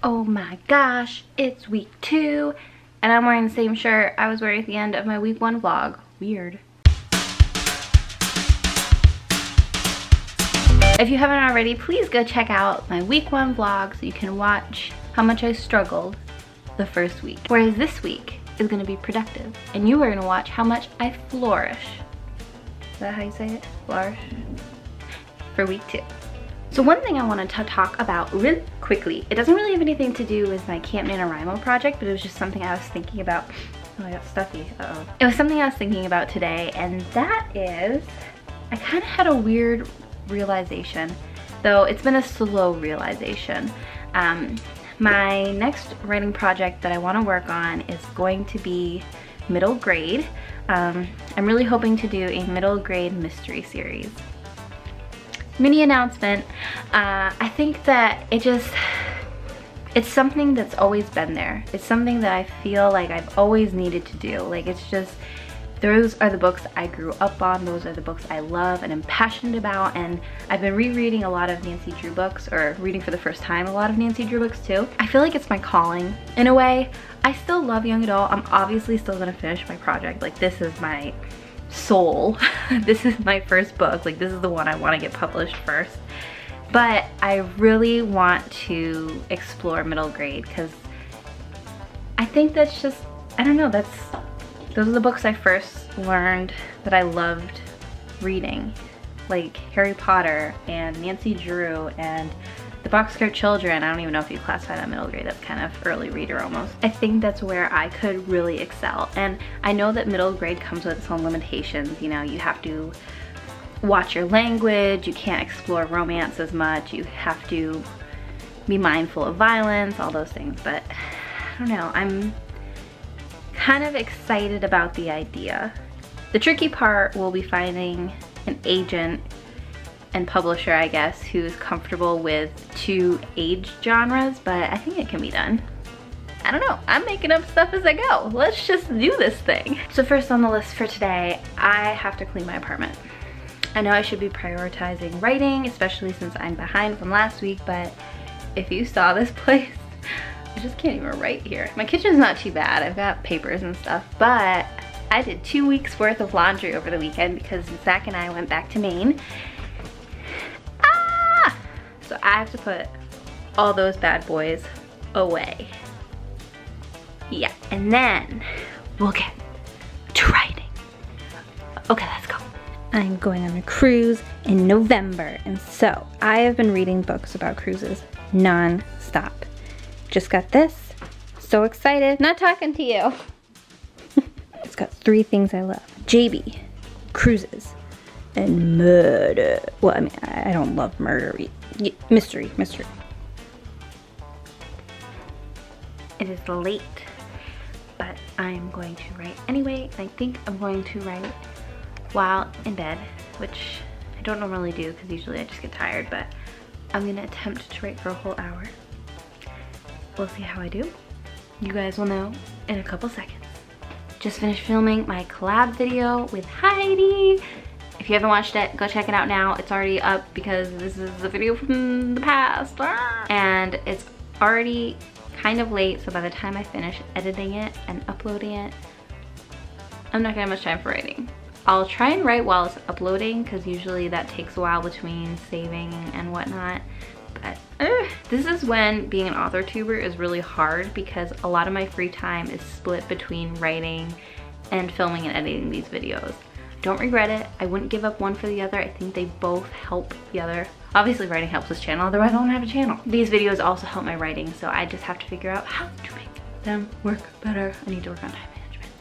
Oh my gosh, it's week 2 and I'm wearing the same shirt I was wearing at the end of my week 1 vlog. Weird. If you haven't already, please go check out my week 1 vlog so you can watch how much I struggled the first week. Whereas this week is gonna be productive and you are gonna watch how much I flourish. Is that how you say it? Flourish? For week 2. So one thing I wanted to talk about really quickly, it doesn't really have anything to do with my Camp NaNoWriMo project, but it was just something I was thinking about. Oh, I got stuffy, uh-oh. It was something I was thinking about today, and that is, I kind of had a weird realization, though it's been a slow realization. My next writing project that I want to work on is going to be middle grade. I'm really hoping to do a middle grade mystery series. Mini announcement. I think that it's something that's always been there. It's something that I feel like I've always needed to do. Like, it's just, those are the books I grew up on. Those are the books I love and am passionate about. And I've been rereading a lot of Nancy Drew books, or reading for the first time a lot of Nancy Drew books too. I feel like it's my calling in a way. I still love young adult. I'm obviously still gonna finish my project. Like, this is my soul. This is my first book. Like, this is the one I want to get published first. But I really want to explore middle grade because I think that's just, I don't know, those are the books I first learned that I loved reading. Like Harry Potter and Nancy Drew and The Boxcar Children. I don't even know if you classify that middle grade. That's kind of early reader almost. I think that's where I could really excel. And I know that middle grade comes with its own limitations. You know, you have to watch your language, you can't explore romance as much, you have to be mindful of violence, all those things. But I don't know, I'm kind of excited about the idea. The tricky part will be finding an agent and publisher, I guess, who's comfortable with 2 age genres, but I think it can be done. I don't know, I'm making up stuff as I go. Let's just do this thing. So first on the list for today, I have to clean my apartment. I know I should be prioritizing writing, especially since I'm behind from last week, but if you saw this place, I just can't even write here. My kitchen's not too bad, I've got papers and stuff, but I did 2 weeks worth of laundry over the weekend because Zach and I went back to Maine. So I have to put all those bad boys away. Yeah, and then we'll get to writing. Okay, let's go. I'm going on a cruise in November, and so I have been reading books about cruises non-stop. Just got this. So excited. Not talking to you. It's got 3 things I love. JB, cruises, and murder. Well, I mean, I don't love murder. Mystery. It is late, but I'm going to write anyway. I think I'm going to write while in bed, which I don't normally do because usually I just get tired, but I'm gonna attempt to write for a whole hour. We'll see how I do. You guys will know in a couple seconds. Just finished filming my collab video with Heidi. If you haven't watched it, go check it out now. It's already up because this is a video from the past. And it's already kind of late, so by the time I finish editing it and uploading it, I'm not gonna have much time for writing. I'll try and write while it's uploading because usually that takes a while between saving and whatnot. But this is when being an author tuber is really hard because a lot of my free time is split between writing and filming and editing these videos. Don't regret it. I wouldn't give up one for the other. I think they both help the other. Obviously writing helps this channel, otherwise I don't have a channel. These videos also help my writing, so I just have to figure out how to make them work better. I need to work on time management.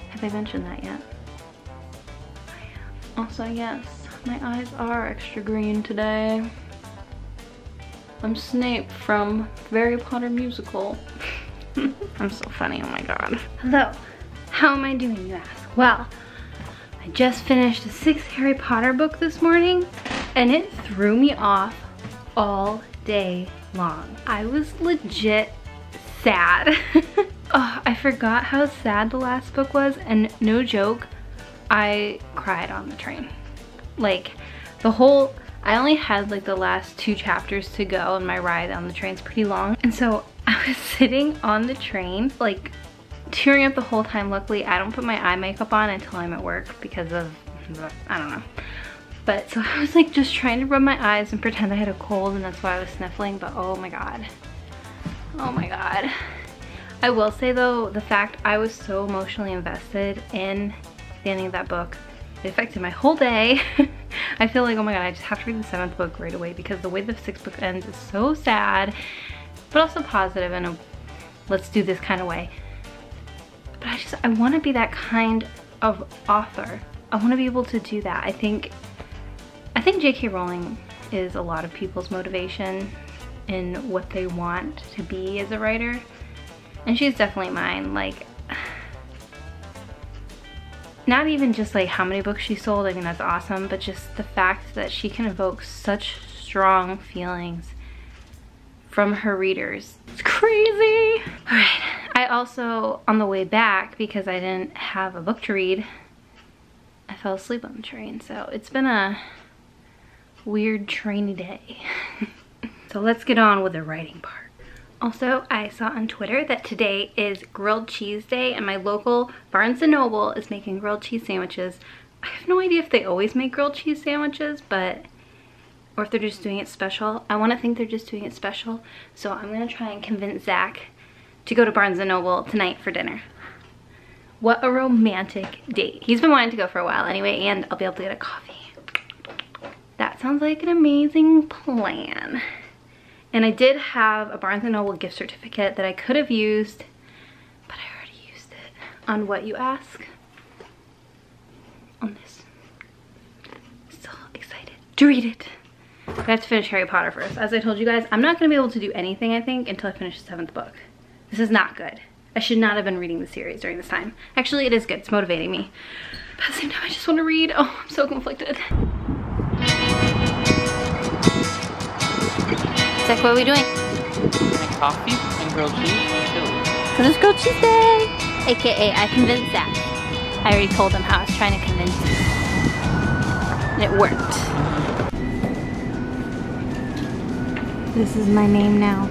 Have I mentioned that yet? I have. Also, yes, my eyes are extra green today. I'm Snape from Harry Potter musical. I'm so funny, oh my god. Hello, how am I doing, you ask? Well, I just finished the 6th Harry Potter book this morning, and it threw me off all day long. I was legit sad. Oh, I forgot how sad the last book was, and no joke, I cried on the train. Like, the whole I only had like the last 2 chapters to go, and my ride on the train's pretty long. And so I was sitting on the train, like tearing up the whole time. Luckily, I don't put my eye makeup on until I'm at work because of, I don't know. But so I was like just trying to rub my eyes and pretend I had a cold, and that's why I was sniffling, but oh my god. Oh my god. I will say though, the fact I was so emotionally invested in the ending of that book, it affected my whole day. I feel like, oh my god, I just have to read the 7th book right away because the way the 6th book ends is so sad, but also positive in a let's do this kind of way. But I want to be that kind of author. I want to be able to do that. I think J.K. Rowling is a lot of people's motivation in what they want to be as a writer. And she's definitely mine. Like, not even just like how many books she sold, I mean that's awesome, but just the fact that she can evoke such strong feelings from her readers. It's crazy. All right, I also, on the way back, because I didn't have a book to read, I fell asleep on the train. So it's been a weird trainy day. So let's get on with the writing part. Also, I saw on Twitter that today is grilled cheese day, and my local Barnes & Noble is making grilled cheese sandwiches. I have no idea if they always make grilled cheese sandwiches, but, or if they're just doing it special. I want to think they're just doing it special, so I'm going to try and convince Zach to go to Barnes & Noble tonight for dinner. What a romantic date. He's been wanting to go for a while anyway, and I'll be able to get a coffee. That sounds like an amazing plan. And I did have a Barnes & Noble gift certificate that I could have used, but I already used it on What You Ask. On this. So excited to read it. I have to finish Harry Potter first. As I told you guys, I'm not going to be able to do anything, I think, until I finish the 7th book. This is not good. I should not have been reading the series during this time. Actually, it is good. It's motivating me. But at the same time, I just want to read. Oh, I'm so conflicted. Zach, what are we doing? Coffee and grilled cheese and chili. So it's grilled cheese day! AKA, I convinced Zach. I already told him how I was trying to convince him. And it worked. This is my name now.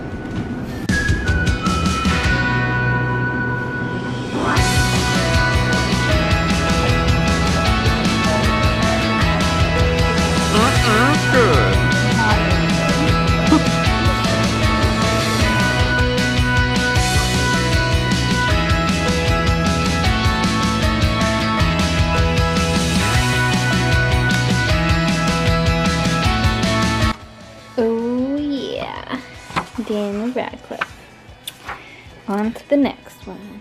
Good. Daniel Radcliffe. On to the next one.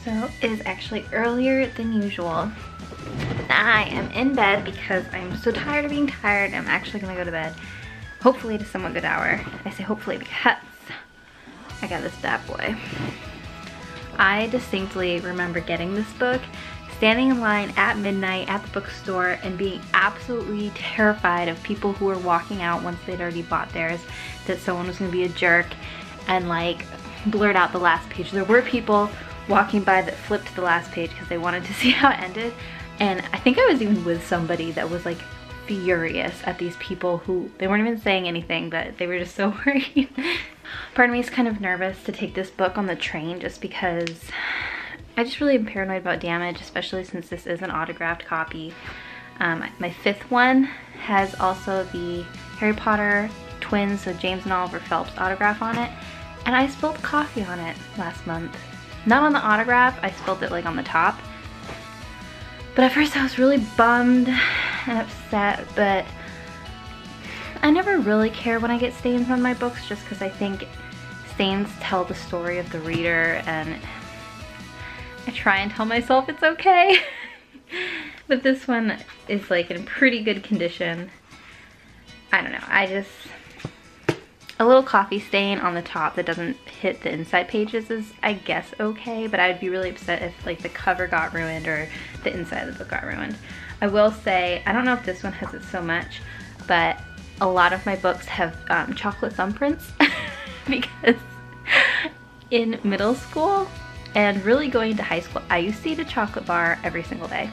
So it is actually earlier than usual. I am in bed because I'm so tired of being tired. I'm actually gonna go to bed, hopefully at a somewhat good hour. I say hopefully because I got this bad boy. I distinctly remember getting this book, standing in line at midnight at the bookstore and being absolutely terrified of people who were walking out once they'd already bought theirs, that someone was gonna be a jerk and like blurt out the last page. There were people walking by that flipped to the last page because they wanted to see how it ended. And I think I was even with somebody that was like furious at these people who, they weren't even saying anything, but they were just so worried. Part of me is kind of nervous to take this book on the train just because I just really am paranoid about damage, especially since this is an autographed copy. My 5th one has also the Harry Potter twins, so James and Oliver Phelps autograph on it, and I spilled coffee on it last month. Not on the autograph, I spilled it like on the top. But at first I was really bummed and upset, but I never really care when I get stains on my books just because I think stains tell the story of the reader, and I try and tell myself it's okay. But this one is like in pretty good condition. I don't know, a little coffee stain on the top that doesn't hit the inside pages is, I guess, okay, but I'd be really upset if like the cover got ruined or the inside of the book got ruined. I will say, I don't know if this one has it so much, but a lot of my books have chocolate thumbprints because in middle school and really going to high school, I used to eat a chocolate bar every single day.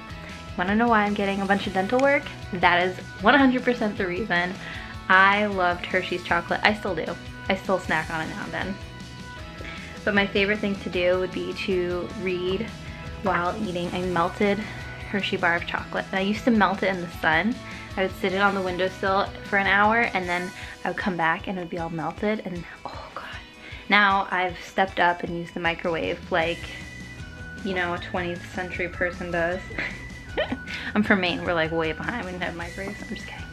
wanna know why I'm getting a bunch of dental work? That is 100% the reason. I loved Hershey's chocolate. I still do. I still snack on it now and then. But my favorite thing to do would be to read while eating a melted Hershey bar of chocolate. And I used to melt it in the sun. I would sit it on the windowsill for an hour and then I would come back and it would be all melted and oh god. Now I've stepped up and used the microwave like, you know, a 20th century person does. I'm from Maine, we're like way behind, we didn't have microwaves. I'm just kidding.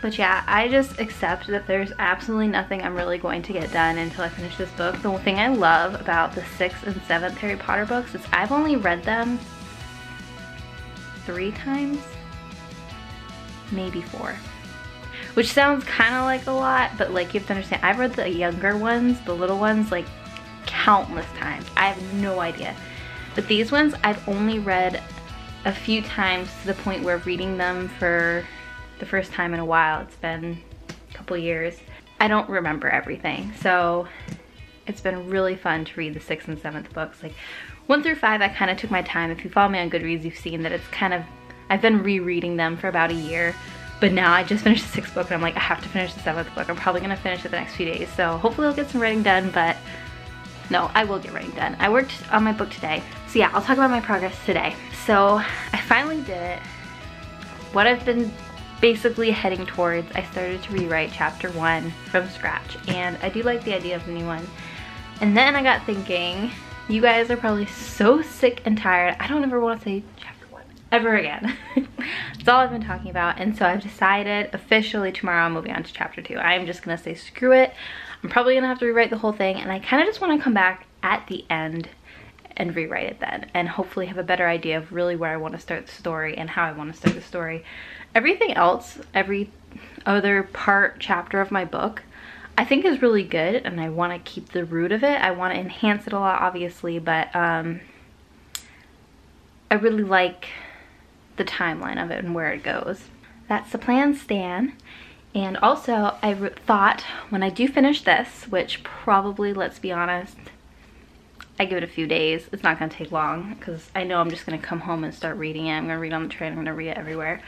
But yeah, I just accept that there's absolutely nothing I'm really going to get done until I finish this book. The thing I love about the 6th and 7th Harry Potter books is I've only read them 3 times, maybe 4. Which sounds kind of like a lot, but like you have to understand, I've read the younger ones, the little ones, like countless times. I have no idea. But these ones I've only read a few times to the point where reading them for the first time in a while, it's been a couple years, I don't remember everything. So it's been really fun to read the 6th and 7th books. Like 1 through 5, I kind of took my time. If you follow me on Goodreads, you've seen that it's kind of, I've been rereading them for about a year. But now I just finished the 6th book and I'm like, I have to finish the 7th book. I'm probably gonna finish it the next few days. So hopefully I'll get some writing done, but no, I will get writing done. I worked on my book today. So yeah, I'll talk about my progress today. So I finally did it. What I've been basically heading towards, I started to rewrite chapter 1 from scratch, and I do like the idea of the new one. And then I got thinking, you guys are probably so sick and tired, I don't ever want to say chapter 1 ever again. That's all I've been talking about, and so I've decided officially tomorrow I'm moving on to chapter 2. I'm just gonna say screw it. I'm probably gonna have to rewrite the whole thing, and I kind of just want to come back at the end and rewrite it then, and hopefully have a better idea of really where I want to start the story and how I want to start the story. Everything else, every other chapter of my book, I think is really good, and I want to keep the root of it. I want to enhance it a lot, obviously, but I really like the timeline of it and where it goes. That's the plan, Stan. And also, I thought when I do finish this, which probably, let's be honest, I give it a few days. It's not gonna take long because I know I'm just gonna come home and start reading it. I'm gonna read on the train, I'm gonna read it everywhere.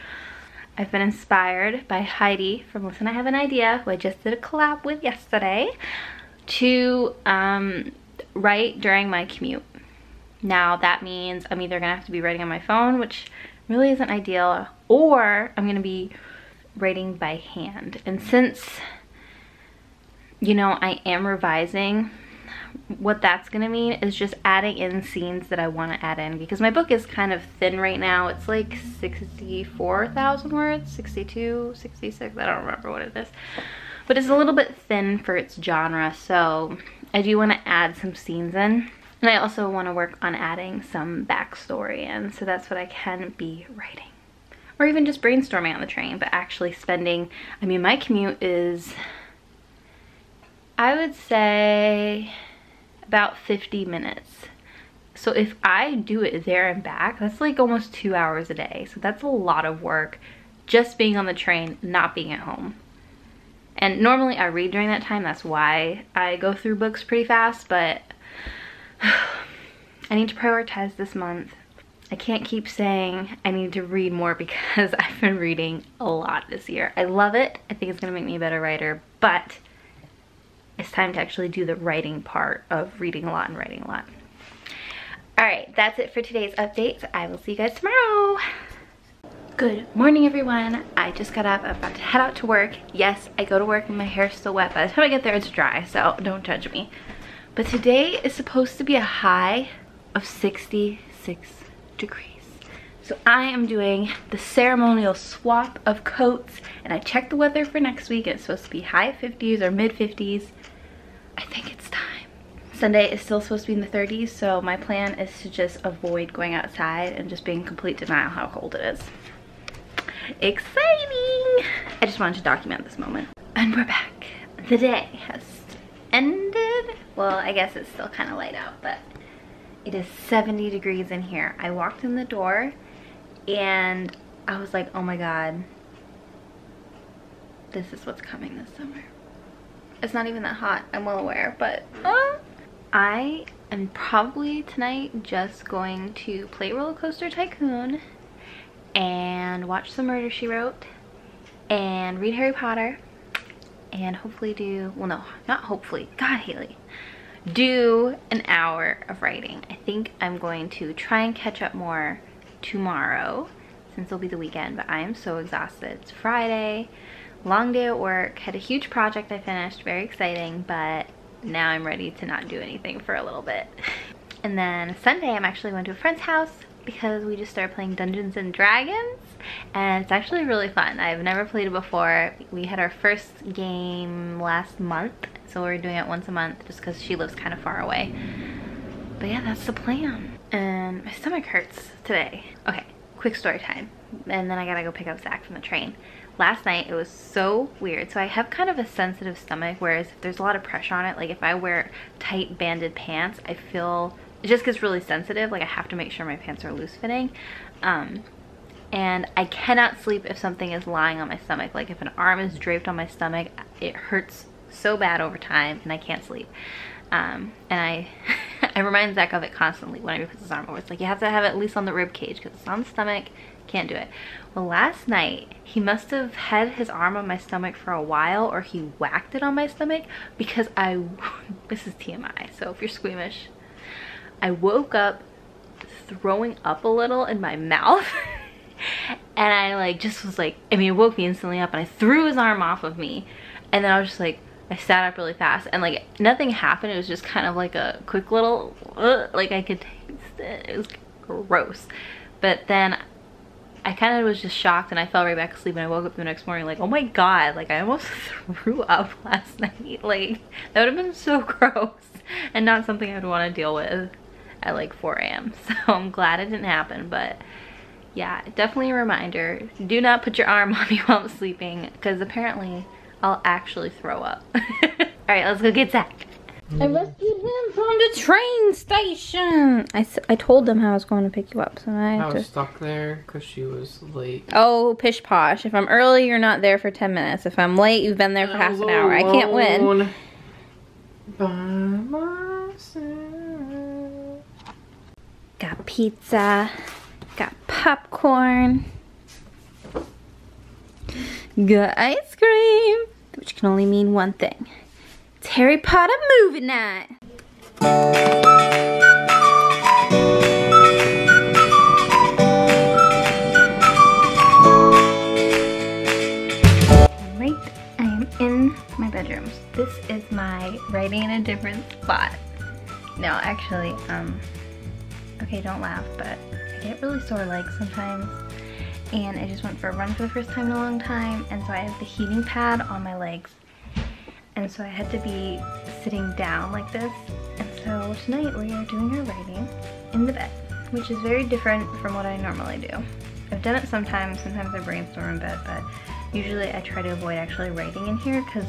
I've been inspired by Heidi from Listen, I Have an Idea, who I just did a collab with yesterday, to write during my commute. Now that means I'm either gonna have to be writing on my phone, which really isn't ideal, or I'm gonna be writing by hand. And since, you know, I am revising, what that's gonna mean is just adding in scenes that I want to add in, because my book is kind of thin right now. It's like 64,000 words, 62, 66, I don't remember what it is, but it's a little bit thin for its genre, so I do want to add some scenes in, and I also want to work on adding some backstory in, so that's what I can be writing, or even just brainstorming on the train, but actually spending, I mean, my commute is, I would say, about 50 minutes. So if I do it there and back, that's like almost 2 hours a day. So that's a lot of work just being on the train, not being at home. And normally I read during that time, that's why I go through books pretty fast, but I need to prioritize this month. I can't keep saying I need to read more because I've been reading a lot this year. I love it. I think it's gonna make me a better writer, but it's time to actually do the writing part of reading a lot and writing a lot. All right, that's it for today's update. I will see you guys tomorrow. Good morning, everyone. I just got up. I'm about to head out to work. Yes, I go to work and my hair's still wet. By the time I get there, it's dry, so don't judge me. But today is supposed to be a high of 66 degrees. So I am doing the ceremonial swap of coats, and I checked the weather for next week. It's supposed to be high 50s or mid 50s. I think it's time. Sunday is still supposed to be in the 30s, so my plan is to just avoid going outside and just be in complete denial how cold it is. Exciting! I just wanted to document this moment. And we're back. The day has ended. Well, I guess it's still kind of light out, but it is 70 degrees in here. I walked in the door and I was like, oh my god, this is what's coming this summer. It's not even that hot, I'm well aware, but I am probably tonight just going to play Roller Coaster Tycoon and watch some Murder, She Wrote, and read Harry Potter, and hopefully do, well no, not hopefully, God Haley, do an hour of writing. I think I'm going to try and catch up more tomorrow since it'll be the weekend, but I am so exhausted. It's Friday, long day at work, had a huge project I finished, very exciting, but now I'm ready to not do anything for a little bit. And then Sunday I'm actually going to a friend's house because we just started playing Dungeons and Dragons, and it's actually really fun. I've never played it before. We had our first game last month, so we're doing it once a month just because she lives kind of far away. But yeah, that's the plan. And my stomach hurts today. Okay, quick story time, and then I gotta go pick up Zach from the train. Last night it was so weird. So I have kind of a sensitive stomach, whereas if there's a lot of pressure on it, like if I wear tight banded pants, I feel it just gets really sensitive. Like I have to make sure my pants are loose fitting. And I cannot sleep if something is lying on my stomach. Like if an arm is draped on my stomach, it hurts so bad over time and I can't sleep. And I remind Zach of it constantly whenever he puts his arm over. It's like you have to have it at least on the rib cage because it's on the stomach, can't do it. Well, last night he must have had his arm on my stomach for a while, or he whacked it on my stomach, because this is TMI, so if you're squeamish, I woke up throwing up a little in my mouth. And I like just was like, I mean, it woke me instantly up, and I threw his arm off of me, and then I was just like, I sat up really fast, and like nothing happened. It was just kind of like a quick little like I could taste it. It was gross. But then I kind of was just shocked, and I fell right back asleep, and I woke up the next morning like, oh my god, like I almost threw up last night. Like that would have been so gross and not something I'd want to deal with at like 4 a.m. So I'm glad it didn't happen. But yeah, definitely a reminder, do not put your arm on me while I'm sleeping, because apparently I'll actually throw up. All right, let's go get Zach. I rescued him from the train station. I told them how I was going to pick you up, so now I was stuck there because she was late. Oh, pish posh. If I'm early, you're not there for 10 minutes. If I'm late, you've been there for half an hour. I can't win. By myself. Got pizza. Got popcorn. Got ice cream. Which can only mean one thing. It's Harry Potter movie night. Right, I am in my bedroom. This is my writing in a different spot. No, actually, okay, don't laugh, but I get really sore legs sometimes. And I just went for a run for the first time in a long time, and so I have the heating pad on my legs, and so I had to be sitting down like this. And so tonight we are doing our writing in the bed, which is very different from what I normally do. I've done it sometimes I brainstorm in bed, but usually I try to avoid actually writing in here because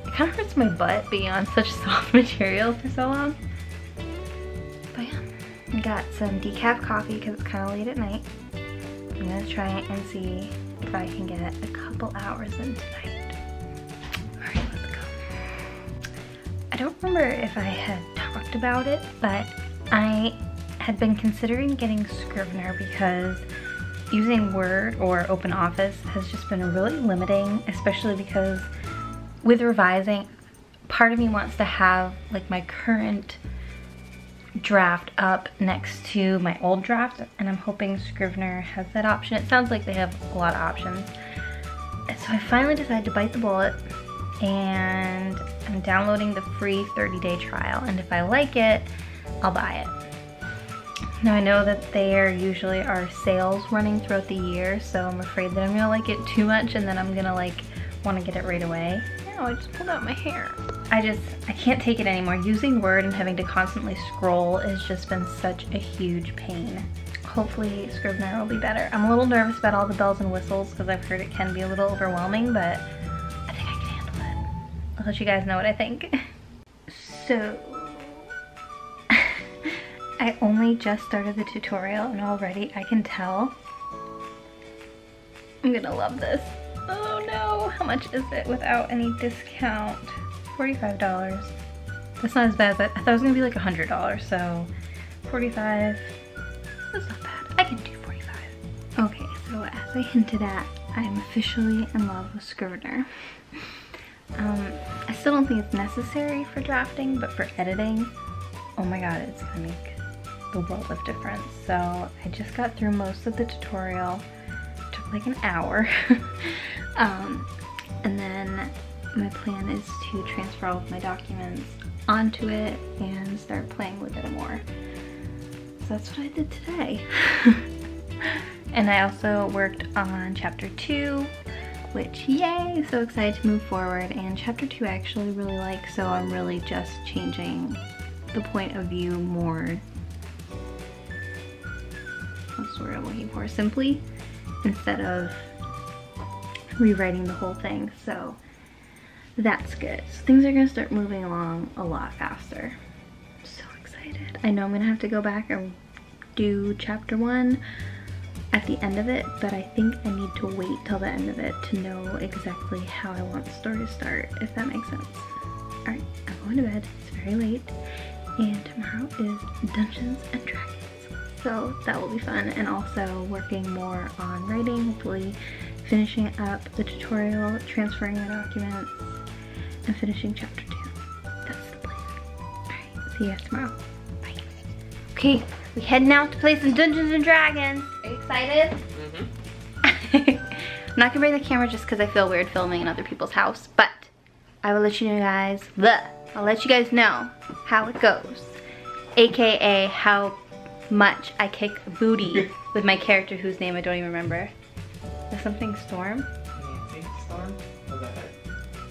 it kind of hurts my butt being on such soft material for so long. But yeah, I got some decaf coffee because it's kind of late at night. I'm gonna try and see if I can get a couple hours in tonight. Alright, let's go. I don't remember if I had talked about it, but I had been considering getting Scrivener because using Word or OpenOffice has just been really limiting, especially because with revising, part of me wants to have like my current draft up next to my old draft, and I'm hoping Scrivener has that option. It sounds like they have a lot of options. And so I finally decided to bite the bullet, and I'm downloading the free 30-day trial, and if I like it, I'll buy it. Now I know that there usually are sales running throughout the year, so I'm afraid that I'm gonna like it too much and then I'm gonna like want to get it right away. Oh, I just pulled out my hair. I can't take it anymore. Using Word and having to constantly scroll has just been such a huge pain. Hopefully Scrivener will be better. I'm a little nervous about all the bells and whistles because I've heard it can be a little overwhelming, but I think I can handle it. I'll let you guys know what I think. So, I only just started the tutorial and already I can tell I'm gonna love this. Oh no, how much is it without any discount? $45. That's not as bad as I thought it was gonna be like $100, so $45, that's not bad. I can do $45. Okay, so I as I hinted at, I'm officially in love with Scrivener. I still don't think it's necessary for drafting, but for editing, oh my god, it's gonna make the world of difference. So I just got through most of the tutorial. It took like an hour. And then my plan is to transfer all of my documents onto it and start playing with it more. So that's what I did today. And I also worked on chapter 2, which, yay, so excited to move forward. And chapter 2 I actually really like, so I'm really just changing the point of view more, what's the word I'm looking for, simply, instead of rewriting the whole thing. So that's good. So things are gonna start moving along a lot faster. I'm so excited. I know I'm gonna have to go back and do chapter 1 at the end of it, but I think I need to wait till the end of it to know exactly how I want the story to start, if that makes sense. Alright, I'm going to bed. It's very late, and tomorrow is Dungeons and Dragons. So that will be fun, and also working more on writing, hopefully finishing up the tutorial, transferring the documents, and finishing chapter 2. That's the plan. Alright, see you guys tomorrow. Bye. Okay, we heading out to play some Dungeons and Dragons. Are you excited? I'm not gonna bring the camera just because I feel weird filming in other people's house, but I will let you know guys, I'll let you guys know how it goes. AKA how much I kick booty with my character whose name I don't even remember. Is something Storm? Nancy Storm? Was that it?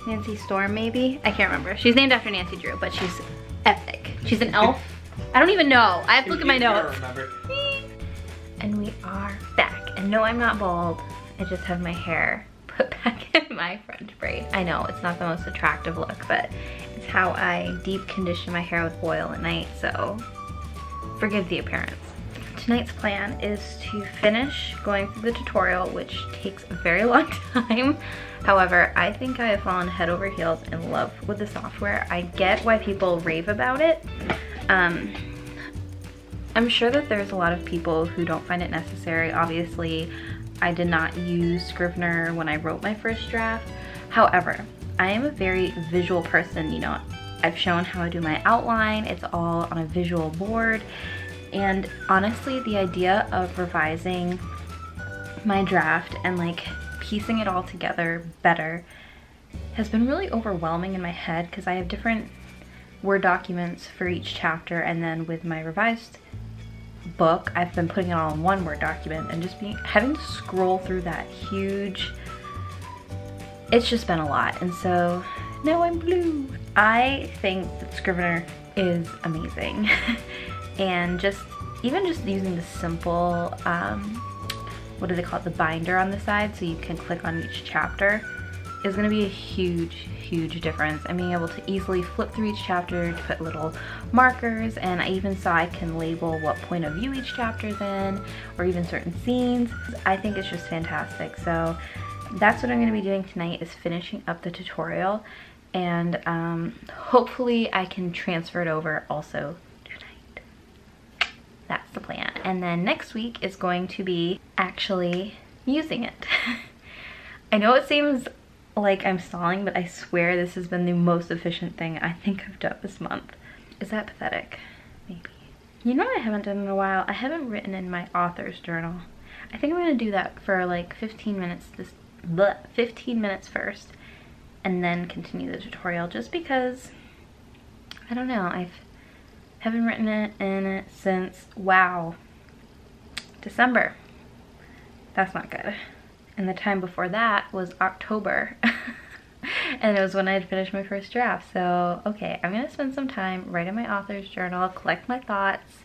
Nancy Storm, maybe? I can't remember. She's named after Nancy Drew, but she's epic. She's an elf. I don't even know. I have to look at my notes. And we are back. And no, I'm not bald. I just have my hair put back in my front braid. I know, it's not the most attractive look, but it's how I deep condition my hair with oil at night, so forgive the appearance. Tonight's plan is to finish going through the tutorial, which takes a very long time. However, I think I have fallen head over heels in love with the software. I get why people rave about it. I'm sure that there's a lot of people who don't find it necessary. Obviously, I did not use Scrivener when I wrote my first draft. However, I am a very visual person, you know. I've shown how I do my outline. It's all on a visual board. And honestly, the idea of revising my draft and like piecing it all together better has been really overwhelming in my head because I have different Word documents for each chapter, and then with my revised book, I've been putting it all in one Word document, and just having to scroll through that huge, it's just been a lot. And so now I'm blue. I think that Scrivener is amazing. And even just using the simple, what do they call it, the binder on the side, so you can click on each chapter, is going to be a huge difference. And being able to easily flip through each chapter to put little markers, and I even saw I can label what point of view each chapter is in, or even certain scenes. I think it's just fantastic. So that's what I'm going to be doing tonight, is finishing up the tutorial, and hopefully I can transfer it over also tonight. That's the plan. And then next week is going to be actually using it. I know it seems like I'm stalling, but I swear this has been the most efficient thing I think I've done this month. Is that pathetic? Maybe. You know what I haven't done in a while? I haven't written in my author's journal. I think I'm gonna do that for like 15 minutes 15 minutes first, and then continue the tutorial, just because, I don't know, I haven't written in it since, wow, December. That's not good. And the time before that was October. And it was when I had finished my first draft. So, okay, I'm gonna spend some time writing my author's journal, collect my thoughts,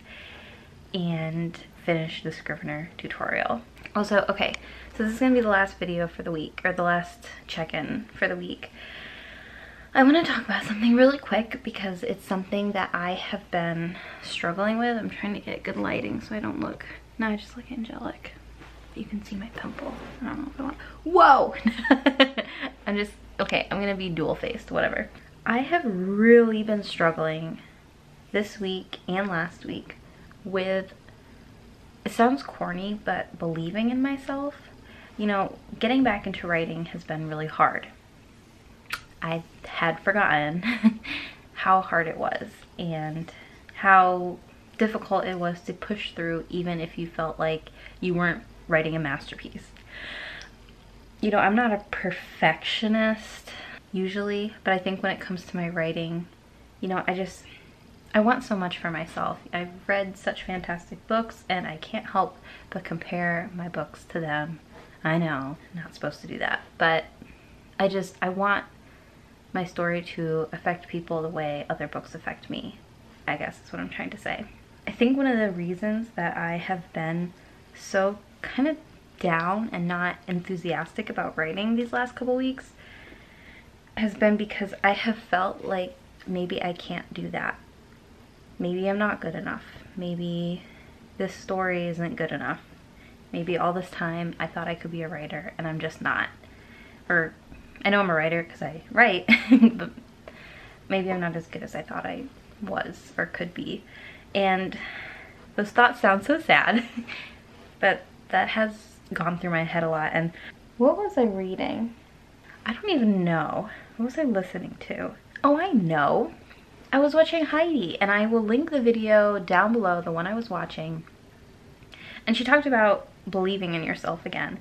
and finish the Scrivener tutorial. Also, okay, so this is gonna be the last video for the week, or the last check-in for the week. I wanna talk about something really quick because it's something that I have been struggling with. I'm trying to get good lighting so I don't look, now I just look angelic. You can see my pimple. I don't know if I want, whoa! I'm just, okay, I'm gonna be dual-faced, whatever. I have really been struggling this week and last week with, it sounds corny, but believing in myself. You know, getting back into writing has been really hard. I had forgotten how hard it was and how difficult it was to push through, even if you felt like you weren't writing a masterpiece. You know, I'm not a perfectionist usually, but I think when it comes to my writing, you know, I want so much for myself. I've read such fantastic books and I can't help but compare my books to them. I know, I'm not supposed to do that, but I want my story to affect people the way other books affect me, I guess is what I'm trying to say. I think one of the reasons that I have been so kind of down and not enthusiastic about writing these last couple weeks has been because I have felt like maybe I can't do that. Maybe I'm not good enough. Maybe this story isn't good enough. Maybe all this time I thought I could be a writer and I'm just not. Or I know I'm a writer because I write, but maybe I'm not as good as I thought I was or could be. And those thoughts sound so sad, but that has gone through my head a lot. And what was I reading? I don't even know. What was I listening to? Oh, I know. I was watching Heidi, and I will link the video down below, the one I was watching. And she talked about believing in yourself again.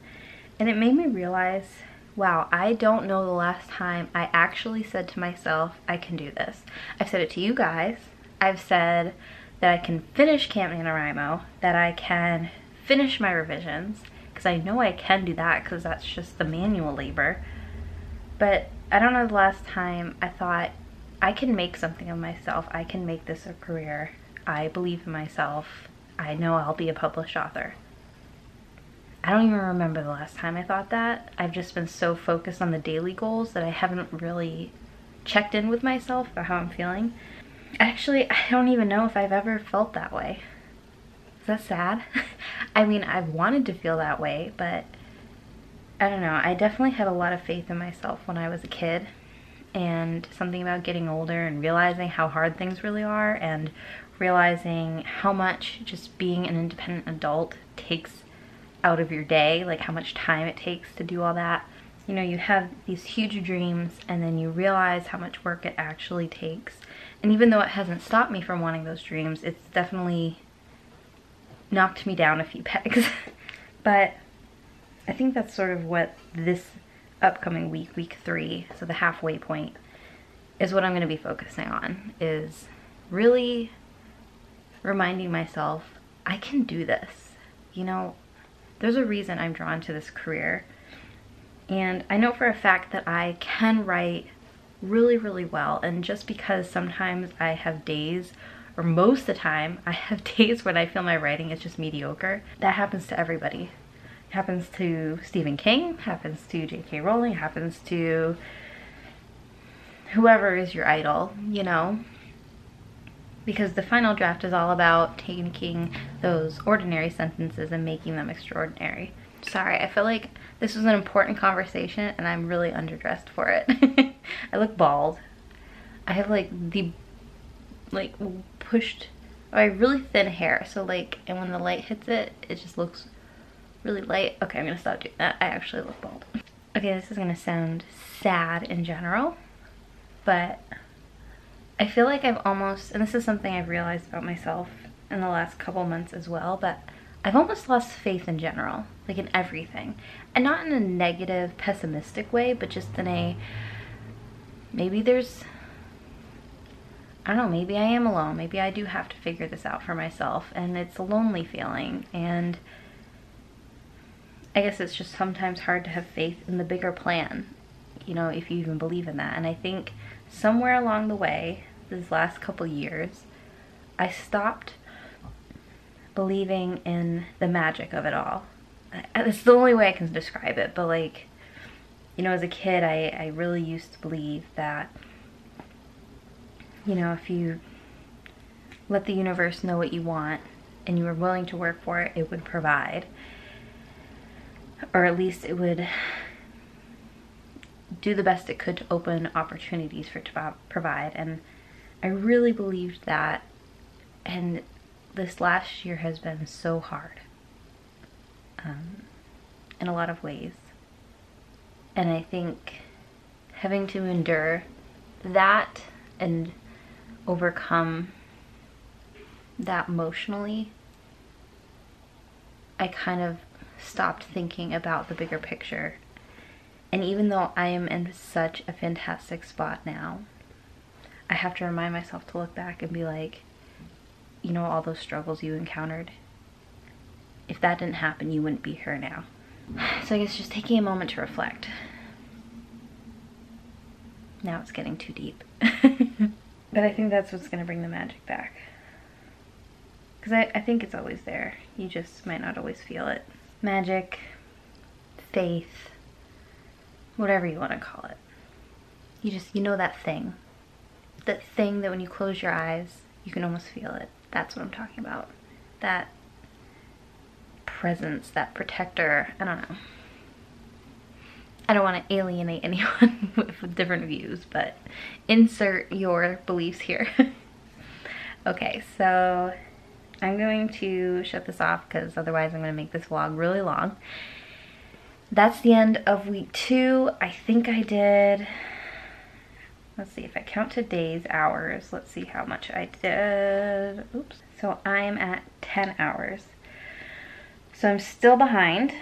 And it made me realize, wow, I don't know the last time I actually said to myself, I can do this. I've said it to you guys. I've said that I can finish Camp NaNoWriMo, that I can finish my revisions, because I know I can do that because that's just the manual labor. But I don't know the last time I thought, I can make something of myself. I can make this a career. I believe in myself. I know I'll be a published author. I don't even remember the last time I thought that. I've just been so focused on the daily goals that I haven't really checked in with myself about how I'm feeling. Actually, I don't even know if I've ever felt that way. Is that sad? I mean, I've wanted to feel that way, but I don't know. I definitely had a lot of faith in myself when I was a kid, and something about getting older and realizing how hard things really are, and realizing how much just being an independent adult takes out of your day, like how much time it takes to do all that. You know, you have these huge dreams and then you realize how much work it actually takes. And even though it hasn't stopped me from wanting those dreams, it's definitely knocked me down a few pegs. But I think that's sort of what this upcoming week, week 3, so the halfway point, is what I'm going to be focusing on, is really reminding myself, I can do this. You know, there's a reason I'm drawn to this career. And I know for a fact that I can write really, really well. And just because sometimes I have days, or most of the time, I have days when I feel my writing is just mediocre, that happens to everybody. It happens to Stephen King, happens to J.K. Rowling, happens to whoever is your idol, you know? Because the final draft is all about taking those ordinary sentences and making them extraordinary. Sorry, I feel like this was an important conversation and I'm really underdressed for it. I look bald. I have like I have really thin hair, so like, and when the light hits it, it just looks really light. Okay, I'm gonna stop doing that. I actually look bald. Okay, this is gonna sound sad in general, but I feel like I've almost, and this is something I've realized about myself in the last couple months as well, but I've almost lost faith in general, like in everything. And not in a negative, pessimistic way, but just in a, maybe there's, I don't know, maybe I am alone. Maybe I do have to figure this out for myself, and it's a lonely feeling. And I guess it's just sometimes hard to have faith in the bigger plan, you know, if you even believe in that. And I think somewhere along the way, these last couple years, I stopped believing in the magic of it all. It's the only way I can describe it, but like, you know, as a kid, I really used to believe that, you know, if you let the universe know what you want and you were willing to work for it, it would provide. Or at least it would do the best it could to open opportunities for it to provide. And I really believed that, and this last year has been so hard. in a lot of ways. And I think having to endure that and overcome that emotionally, I kind of stopped thinking about the bigger picture. And even though I am in such a fantastic spot now, I have to remind myself to look back and be like, you know, all those struggles you encountered, if that didn't happen, you wouldn't be here now. So I guess just taking a moment to reflect. Now it's getting too deep. But I think that's what's gonna bring the magic back. Because I think it's always there. You just might not always feel it. Magic, faith, whatever you want to call it. You know that thing. That thing that when you close your eyes, you can almost feel it. That's what I'm talking about. That presence, that protector, I don't know. I don't want to alienate anyone with different views, but insert your beliefs here. Okay, so I'm going to shut this off because otherwise I'm going to make this vlog really long. That's the end of week 2. I think I did, let's see, if I count to days, hours, let's see how much I did. Oops. So I'm at 10 hours. So I'm still behind.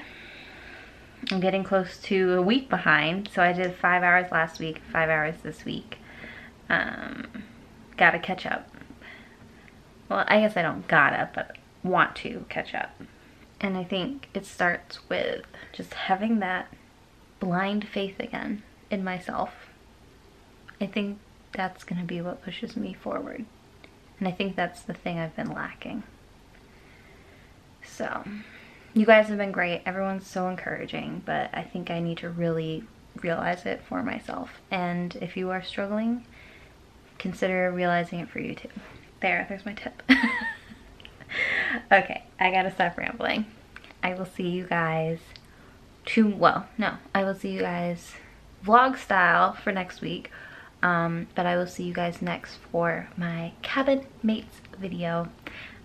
I'm getting close to a week behind. So I did 5 hours last week, 5 hours this week. Gotta catch up. Well, I guess I don't gotta, but want to catch up. And I think it starts with just having that blind faith again in myself. I think that's gonna be what pushes me forward. And I think that's the thing I've been lacking. So, you guys have been great. Everyone's so encouraging, but I think I need to really realize it for myself. And if you are struggling, consider realizing it for you too. There's my tip. Okay, I gotta stop rambling. I will see you guys I will see you guys vlog style for next week. But I will see you guys next for my cabin mates video.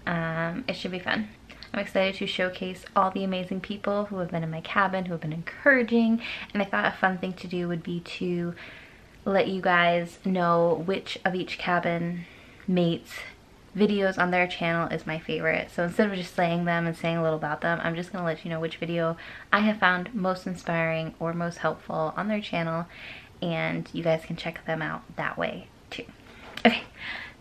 It should be fun. I'm excited to showcase all the amazing people who have been in my cabin, who have been encouraging, and I thought a fun thing to do would be to let you guys know which of each cabin mates videos on their channel is my favorite. So instead of just saying them and saying a little about them, I'm just gonna let you know which video I have found most inspiring or most helpful on their channel, and you guys can check them out that way too. Okay,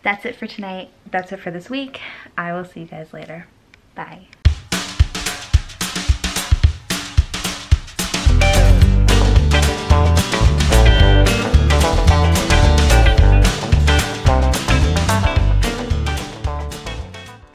that's it for tonight. That's it for this week. I will see you guys later. Bye.